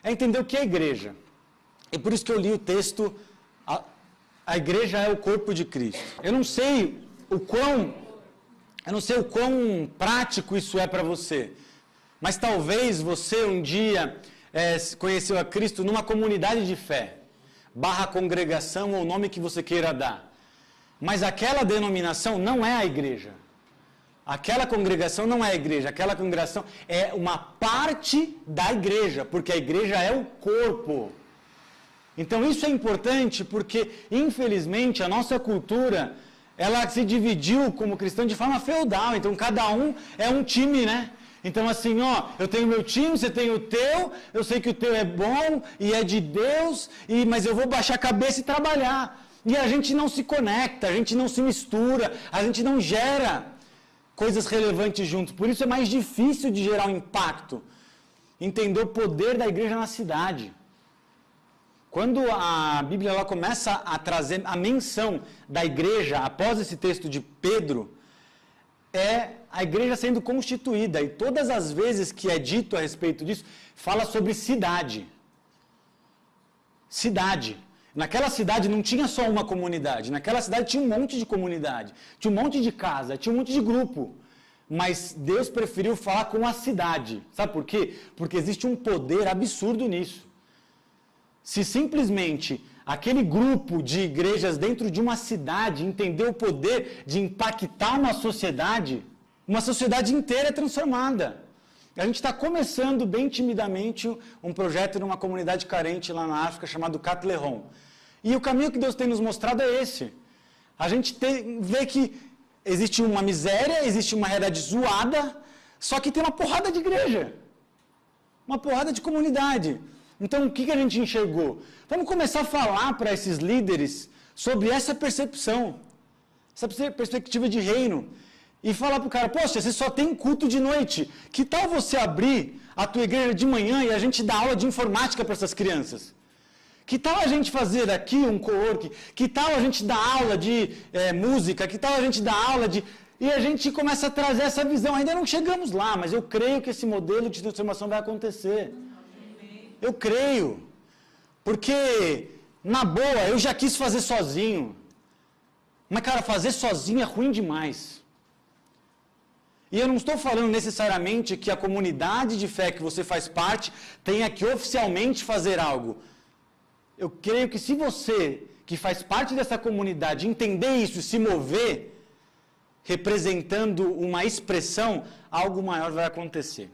é entender o que é igreja. E por isso que eu li o texto, a igreja é o corpo de Cristo. Eu não sei o quão prático isso é para você, mas talvez você um dia conheceu a Cristo numa comunidade de fé, /congregação ou o nome que você queira dar. Mas aquela denominação não é a igreja. Aquela congregação não é a igreja. Aquela congregação é uma parte da igreja, porque a igreja é o corpo. Então isso é importante porque, infelizmente, a nossa cultura, ela se dividiu como cristão de forma feudal. Então cada um é um time, né? Então assim, eu tenho meu time, você tem o teu, eu sei que o teu é bom e é de Deus, mas eu vou baixar a cabeça e trabalhar. E a gente não se conecta, a gente não se mistura, a gente não gera coisas relevantes juntos. Por isso é mais difícil de gerar um impacto. Entender o poder da igreja na cidade. Quando a Bíblia ela começa a trazer a menção da igreja, após esse texto de Pedro, é a igreja sendo constituída. E todas as vezes que é dito a respeito disso, fala sobre cidade. Cidade. Naquela cidade não tinha só uma comunidade. Naquela cidade tinha um monte de comunidade. Tinha um monte de casa, tinha um monte de grupo. Mas Deus preferiu falar com a cidade. Sabe por quê? Porque existe um poder absurdo nisso. Se simplesmente aquele grupo de igrejas dentro de uma cidade entender o poder de impactar uma sociedade inteira é transformada. A gente está começando bem timidamente um projeto numa comunidade carente lá na África chamado Catleron. E o caminho que Deus tem nos mostrado é esse. A gente vê que existe uma miséria, existe uma realidade zoada, só que tem uma porrada de igreja. Uma porrada de comunidade. Então, o que a gente enxergou? Vamos começar a falar para esses líderes sobre essa percepção, essa perspectiva de reino. E falar para o cara, poxa, você só tem culto de noite. Que tal você abrir a tua igreja de manhã e a gente dar aula de informática para essas crianças? Que tal a gente fazer aqui um co-work? Que tal a gente dar aula de música? Que tal a gente dar aula de... E a gente começa a trazer essa visão. Ainda não chegamos lá, mas eu creio que esse modelo de transformação vai acontecer. Eu creio. Porque, na boa, eu já quis fazer sozinho. Mas, cara, fazer sozinho é ruim demais. E eu não estou falando necessariamente que a comunidade de fé que você faz parte tenha que oficialmente fazer algo. Eu creio que se você, que faz parte dessa comunidade, entender isso e se mover, representando uma expressão, algo maior vai acontecer.